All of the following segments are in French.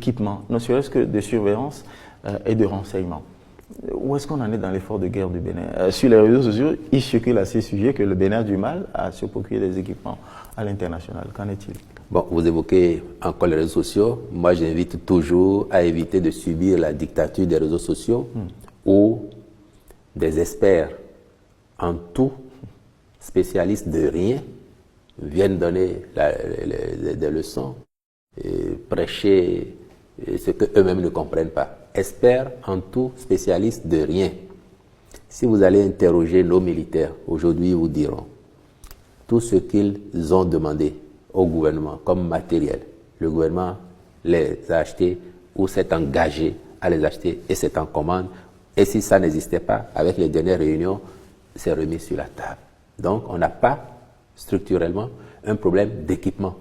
d'équipement, ne serait-ce que de surveillance et de renseignement. Où est-ce qu'on en est dans l'effort de guerre du Bénin? Sur les réseaux sociaux, il circule à ces sujets que le Bénin a du mal à se procurer des équipements à l'international. Qu'en est-il? Bon, vous évoquez encore les réseaux sociaux. Moi, j'invite toujours à éviter de subir la dictature des réseaux sociaux où des experts en tout, spécialistes de rien, viennent donner des leçons et prêcher ce qu'eux-mêmes ne comprennent pas. Experts en tout, spécialistes de rien. Si vous allez interroger nos militaires, aujourd'hui, ils vous diront tout ce qu'ils ont demandé au gouvernement comme matériel. Le gouvernement les a achetés ou s'est engagé à les acheter et c'est en commande. Et si ça n'existait pas, avec les dernières réunions, c'est remis sur la table. Donc, on n'a pas structurellement un problème d'équipement.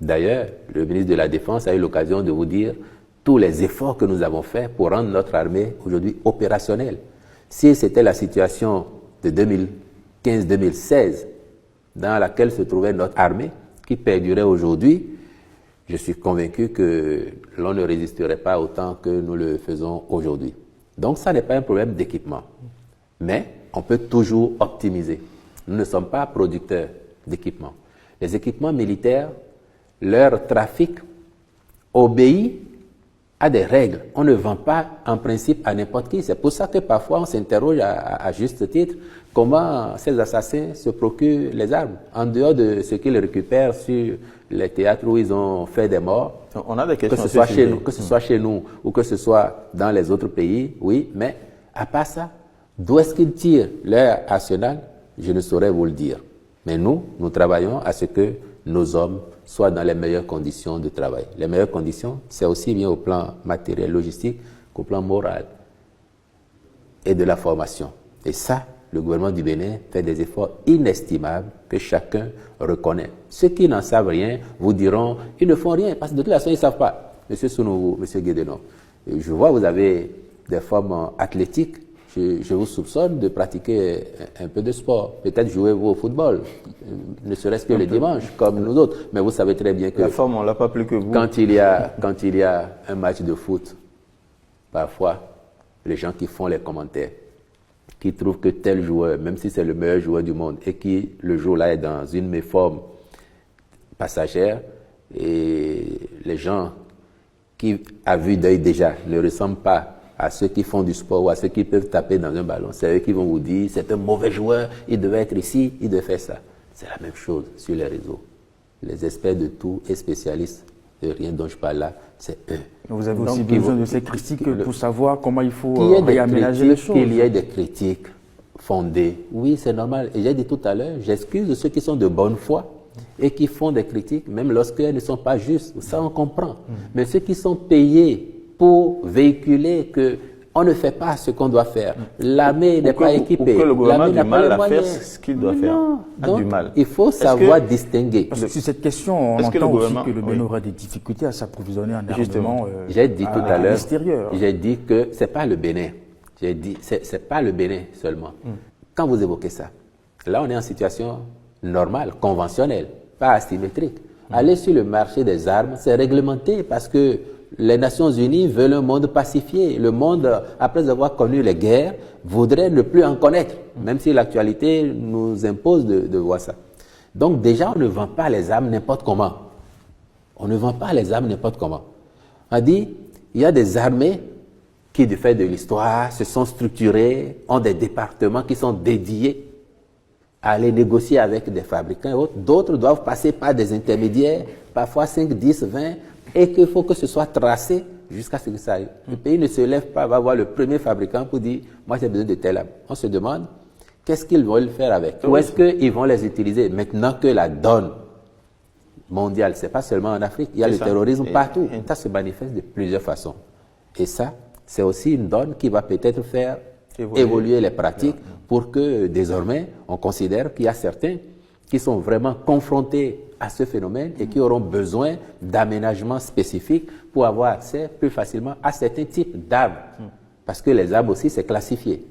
D'ailleurs, le ministre de la Défense a eu l'occasion de vous dire tous les efforts que nous avons faits pour rendre notre armée aujourd'hui opérationnelle. Si c'était la situation de 2015-2016 dans laquelle se trouvait notre armée, qui perdurait aujourd'hui, je suis convaincu que l'on ne résisterait pas autant que nous le faisons aujourd'hui. Donc ça n'est pas un problème d'équipement, mais on peut toujours optimiser. Nous ne sommes pas producteurs d'équipements. Les équipements militaires, leur trafic obéit à des règles. On ne vend pas en principe à n'importe qui. C'est pour ça que parfois on s'interroge à juste titre comment ces assassins se procurent les armes, en dehors de ce qu'ils récupèrent sur les théâtres où ils ont fait des morts. On a des questions que ce soit chez nous ou que ce soit dans les autres pays, oui, mais à part ça, d'où est-ce qu'ils tirent leur arsenal? Je ne saurais vous le dire. Mais nous travaillons à ce que nos hommes soient dans les meilleures conditions de travail. Les meilleures conditions, c'est aussi bien au plan matériel, logistique, qu'au plan moral et de la formation. Et ça, le gouvernement du Bénin fait des efforts inestimables que chacun reconnaît. Ceux qui n'en savent rien vous diront, ils ne font rien, parce que de toute façon, ils ne savent pas. Monsieur Sounouvou, Monsieur Guédenon, je vois vous avez des formes athlétiques. Je vous soupçonne de pratiquer un peu de sport. Peut-être jouez-vous au football, ne serait-ce que les dimanches, comme nous autres. Mais vous savez très bien que la forme, on l'a pas plus que vous. Quand il y a un match de foot, parfois, les gens qui font les commentaires, qui trouvent que tel joueur, même si c'est le meilleur joueur du monde, et qui, le jour-là, est dans une méforme passagère, et les gens qui, à vue d'œil déjà, ne ressemblent pas à ceux qui font du sport ou à ceux qui peuvent taper dans un ballon, c'est eux qui vont vous dire c'est un mauvais joueur, il devait être ici, il devait faire ça. C'est la même chose sur les réseaux. Les experts de tout et spécialistes de rien dont je parle là, c'est eux. Vous avez aussi besoin de ces critiques pour savoir comment il faut réaménager les choses. Qu'il y ait des critiques fondées, oui, c'est normal. Et j'ai dit tout à l'heure, j'excuse ceux qui sont de bonne foi et qui font des critiques, même lorsqu'elles ne sont pas justes. Ça, on comprend. Mais ceux qui sont payés pour véhiculer que on ne fait pas ce qu'on doit faire. L'armée n'est pas équipée. Pour que le gouvernement a du mal à faire ce qu'il doit faire. Donc, du mal. Il faut savoir distinguer. Parce que sur cette question, on entend aussi que le Bénin aura des difficultés à s'approvisionner en armement j'ai dit tout à l'heure, j'ai dit que c'est pas le Bénin. J'ai dit, c'est pas le Bénin seulement. Quand vous évoquez ça, là on est en situation normale, conventionnelle, pas asymétrique. Aller sur le marché des armes, c'est réglementé parce que les Nations Unies veulent un monde pacifié. Le monde, après avoir connu les guerres, voudrait ne plus en connaître, même si l'actualité nous impose de voir ça. Donc déjà, on ne vend pas les armes n'importe comment. On ne vend pas les armes n'importe comment. On a dit, il y a des armées qui, du fait de l'histoire, se sont structurées, ont des départements qui sont dédiés à aller négocier avec des fabricants et autres. D'autres doivent passer par des intermédiaires, parfois 5, 10, 20, et qu'il faut que ce soit tracé jusqu'à ce que ça aille. Le pays ne se lève pas, va voir le premier fabricant pour dire « moi j'ai besoin de telle arme ». On se demande qu'est-ce qu'ils veulent faire avec. Où est-ce qu'ils vont les utiliser maintenant que la donne mondiale, c'est pas seulement en Afrique, il y a le terrorisme partout. Ça se manifeste de plusieurs façons. Et ça, c'est aussi une donne qui va peut-être faire évoluer les pratiques pour que désormais on considère qu'il y a certains qui sont vraiment confrontés à ce phénomène et qui auront besoin d'aménagements spécifiques pour avoir accès plus facilement à certains types d'armes. Parce que les armes aussi, c'est classifié.